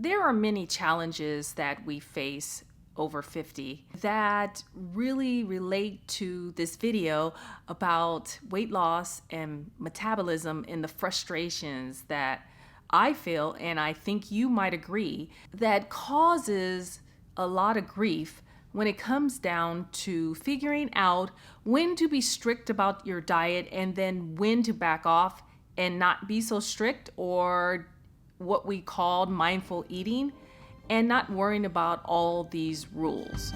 There are many challenges that we face over 50 that really relate to this video about weight loss and metabolism and the frustrations that I feel, and I think you might agree, that causes a lot of grief when it comes down to figuring out when to be strict about your diet and then when to back off and not be so strict, or what we call mindful eating, and not worrying about all these rules.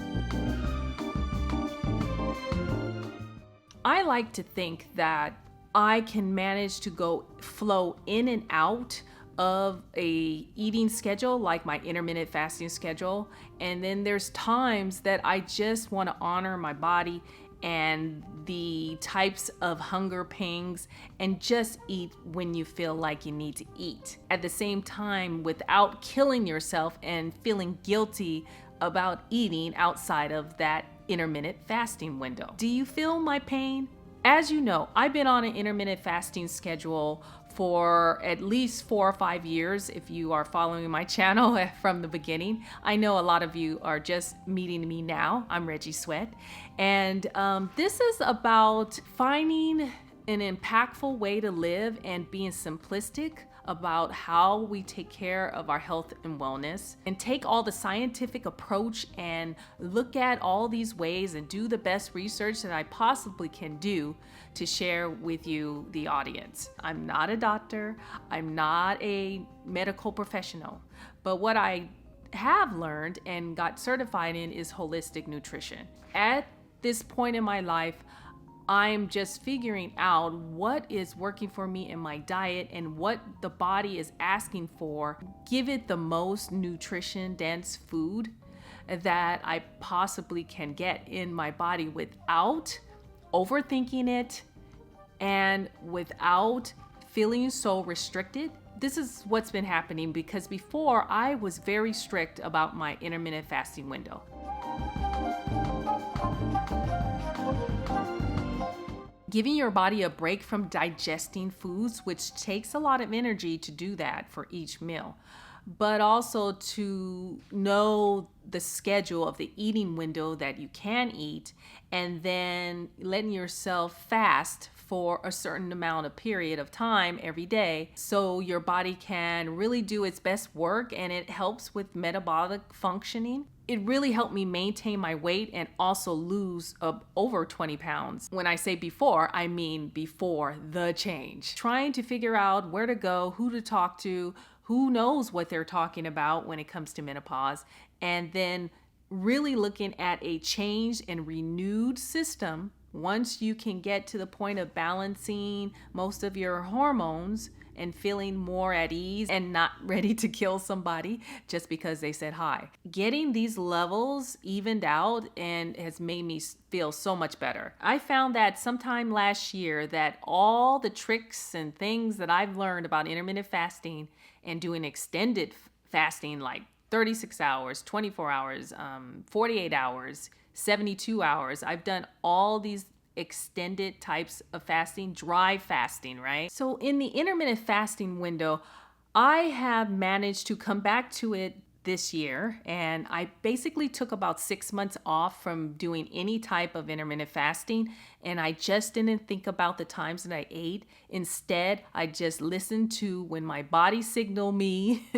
I like to think that I can manage to flow in and out of a eating schedule, like my intermittent fasting schedule. And then there's times that I just want to honor my body and the types of hunger pangs and just eat when you feel like you need to eat. At the same time, without killing yourself and feeling guilty about eating outside of that intermittent fasting window. Do you feel my pain? As you know, I've been on an intermittent fasting schedule for at least 4 or 5 years. If you are following my channel from the beginning, I know a lot of you are just meeting me now. I'm Reggie Sweat, and this is about finding an impactful way to live and being simplistic about how we take care of our health and wellness, and take all the scientific approach and look at all these ways and do the best research that I possibly can do to share with you, the audience. I'm not a doctor, I'm not a medical professional, but what I have learned and got certified in is holistic nutrition. At this point in my life, I'm just figuring out what is working for me in my diet and what the body is asking for. Give it the most nutrition dense food that I possibly can get in my body without overthinking it and without feeling so restricted. This is what's been happening, because before I was very strict about my intermittent fasting window. Giving your body a break from digesting foods, which takes a lot of energy to do that for each meal, but also to know the schedule of the eating window that you can eat, and then letting yourself fast for a certain amount of period of time every day, so your body can really do its best work, and it helps with metabolic functioning. It really helped me maintain my weight and also lose over 20 pounds. When I say before, I mean before the change. Trying to figure out where to go, who to talk to, who knows what they're talking about when it comes to menopause, and then really looking at a changed and renewed system. Once you can get to the point of balancing most of your hormones and feeling more at ease and not ready to kill somebody just because they said hi. Getting these levels evened out and has made me feel so much better. I found that sometime last year that all the tricks and things that I've learned about intermittent fasting and doing extended fasting, like 36 hours, 24 hours, 48 hours, 72 hours. I've done all these extended types of fasting, dry fasting, right? So in the intermittent fasting window, I have managed to come back to it this year, and I basically took about 6 months off from doing any type of intermittent fasting, and I just didn't think about the times that I ate. Instead, I just listened to when my body signaled me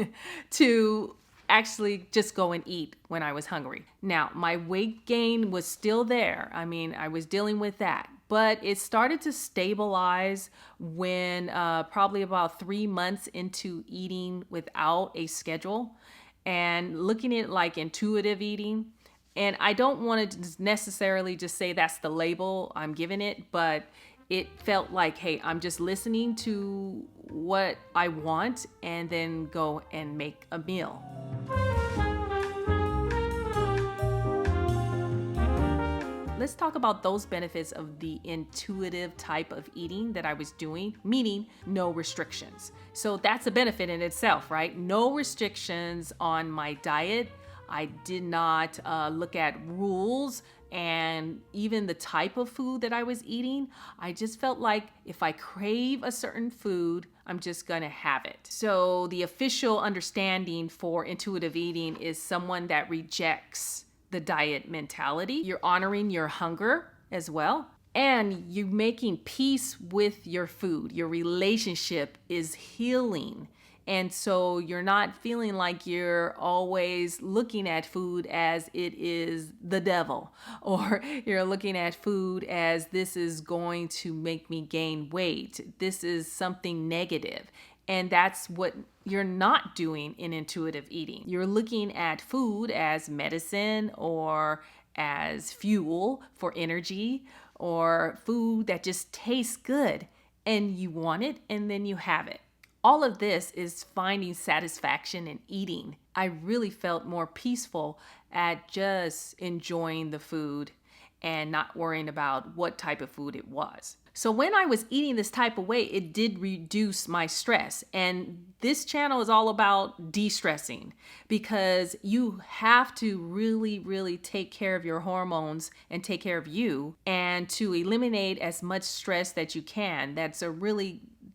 to actually just go and eat when I was hungry. Now, my weight gain was still there. I mean, I was dealing with that, but it started to stabilize when probably about 3 months into eating without a schedule and looking at like intuitive eating. And I don't want to necessarily just say that's the label I'm giving it, but it felt like, hey, I'm just listening to what I want and then go and make a meal. Let's talk about those benefits of the intuitive type of eating that I was doing, meaning no restrictions. So that's a benefit in itself, right? No restrictions on my diet. I did not look at rules and even the type of food that I was eating, I just felt like if I crave a certain food, I'm just gonna have it. So the official understanding for intuitive eating is someone that rejects the diet mentality. You're honoring your hunger as well, and you're making peace with your food. Your relationship is healing. And so you're not feeling like you're always looking at food as it is the devil, or you're looking at food as this is going to make me gain weight. This is something negative. And that's what you're not doing in intuitive eating. You're looking at food as medicine or as fuel for energy or food that just tastes good and you want it and then you have it. All of this is finding satisfaction in eating. I really felt more peaceful at just enjoying the food and not worrying about what type of food it was. So when I was eating this type of way, it did reduce my stress. And this channel is all about de-stressing, because you have to really, really take care of your hormones and take care of you, and to eliminate as much stress that you can. That's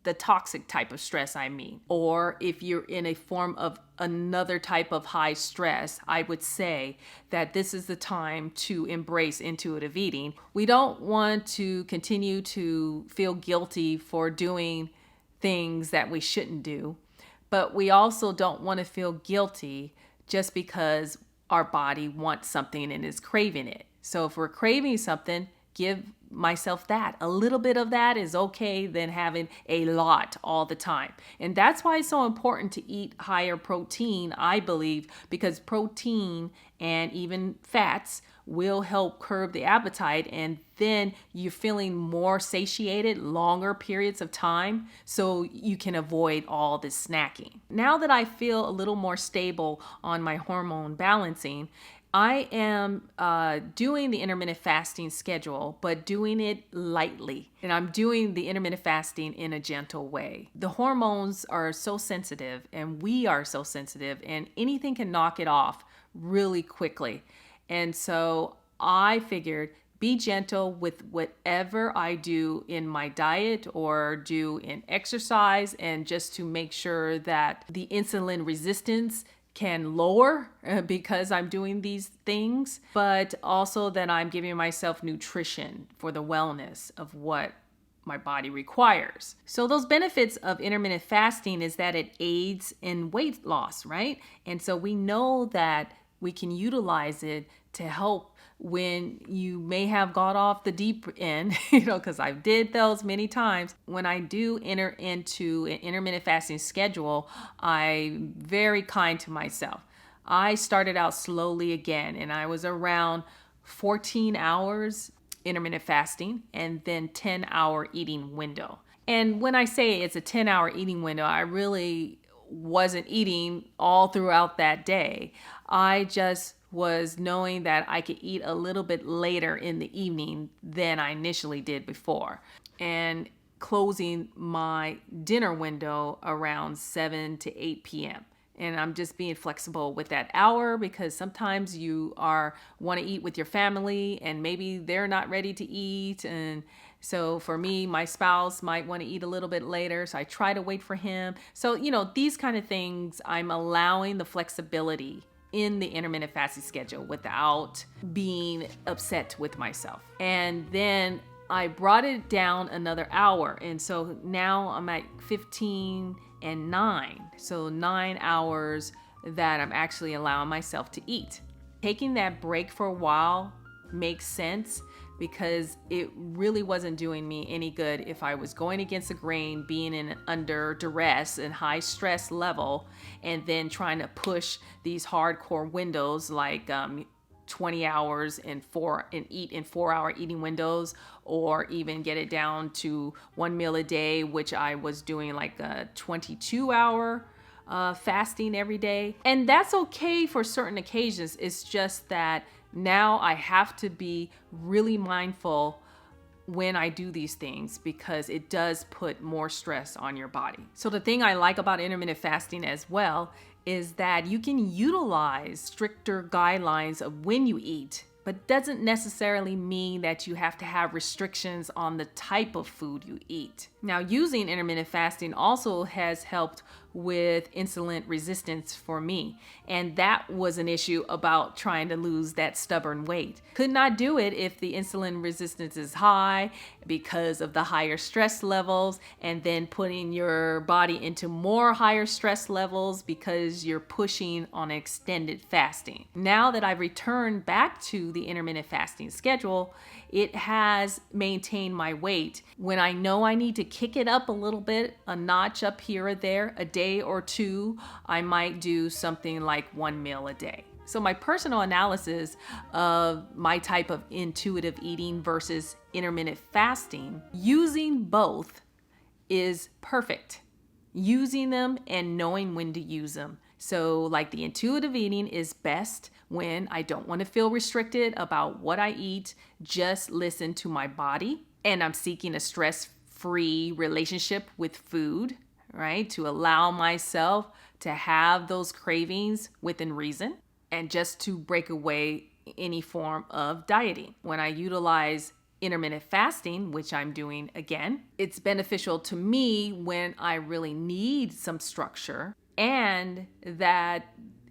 the toxic type of stress, I mean. Or if you're in a form of another type of high stress, I would say that this is the time to embrace intuitive eating. We don't want to continue to feel guilty for doing things that we shouldn't do, but we also don't want to feel guilty just because our body wants something and is craving it. So if we're craving something, give myself that. A little bit of that is okay than having a lot all the time. And that's why it's so important to eat higher protein, I believe, because protein and even fats will help curb the appetite, and then you're feeling more satiated longer periods of time, so you can avoid all this snacking. Now that I feel a little more stable on my hormone balancing, I am doing the intermittent fasting schedule, but doing it lightly. And I'm doing the intermittent fasting in a gentle way. The hormones are so sensitive, and we are so sensitive, and anything can knock it off really quickly. And so I figured, be gentle with whatever I do in my diet or do in exercise, and just to make sure that the insulin resistance can lower because I'm doing these things, but also that I'm giving myself nutrition for the wellness of what my body requires. So those benefits of intermittent fasting is that it aids in weight loss, right? And so we know that we can utilize it to help when you may have got off the deep end, because I did those many times. When I do enter into an intermittent fasting schedule, I'm very kind to myself. I started out slowly again, and I was around 14 hours intermittent fasting and then 10-hour eating window. And when I say it's a 10-hour eating window, I really wasn't eating all throughout that day. I just was knowing that I could eat a little bit later in the evening than I initially did before, and closing my dinner window around 7 to 8 p.m. And I'm just being flexible with that hour, because sometimes you want to eat with your family and maybe they're not ready to eat. And so for me, my spouse might want to eat a little bit later, so I try to wait for him. So, these kind of things, I'm allowing the flexibility in the intermittent fasting schedule without being upset with myself. And then I brought it down another hour. And so now I'm at 15 and 9. So 9 hours that I'm actually allowing myself to eat. Taking that break for a while makes sense, because it really wasn't doing me any good if I was going against the grain, being under duress and high stress level, and then trying to push these hardcore windows like 20 hours and eat in 4-hour eating windows, or even get it down to one meal a day, which I was doing like a 22-hour fasting every day. And that's okay for certain occasions. It's just that now I have to be really mindful when I do these things, because it does put more stress on your body. So the thing I like about intermittent fasting as well is that you can utilize stricter guidelines of when you eat, but doesn't necessarily mean that you have to have restrictions on the type of food you eat. Now, using intermittent fasting also has helped with insulin resistance for me, and that was an issue about trying to lose that stubborn weight. Could not do it if the insulin resistance is high because of the higher stress levels, and then putting your body into more higher stress levels because you're pushing on extended fasting. Now that I've returned back to the intermittent fasting schedule, it has maintained my weight. When I know I need to kick it up a little bit, a notch up here or there, a day or two, I might do something like 1 meal a day. So my personal analysis of my type of intuitive eating versus intermittent fasting, using both is perfect. Using them and knowing when to use them. So like the intuitive eating is best when I don't want to feel restricted about what I eat, just listen to my body, and I'm seeking a stress-free relationship with food, right? To allow myself to have those cravings within reason and just to break away any form of dieting. When I utilize intermittent fasting, which I'm doing again, it's beneficial to me when I really need some structure, and that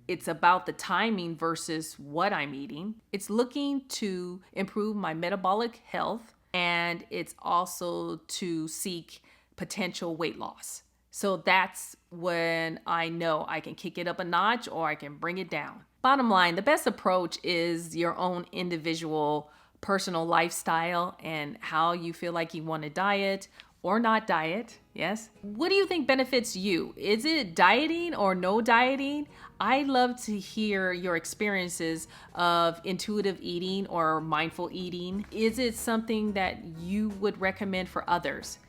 it's about the timing versus what I'm eating. It's looking to improve my metabolic health, and it's also to seek potential weight loss. So that's when I know I can kick it up a notch or I can bring it down. Bottom line, the best approach is your own individual personal lifestyle and how you feel like you want to diet or not diet. Yes. What do you think benefits you? Is it dieting or no dieting? I'd love to hear your experiences of intuitive eating or mindful eating. Is it something that you would recommend for others?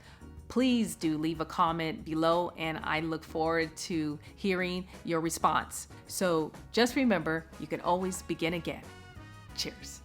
Please do leave a comment below, and I look forward to hearing your response. So just remember, you can always begin again. Cheers.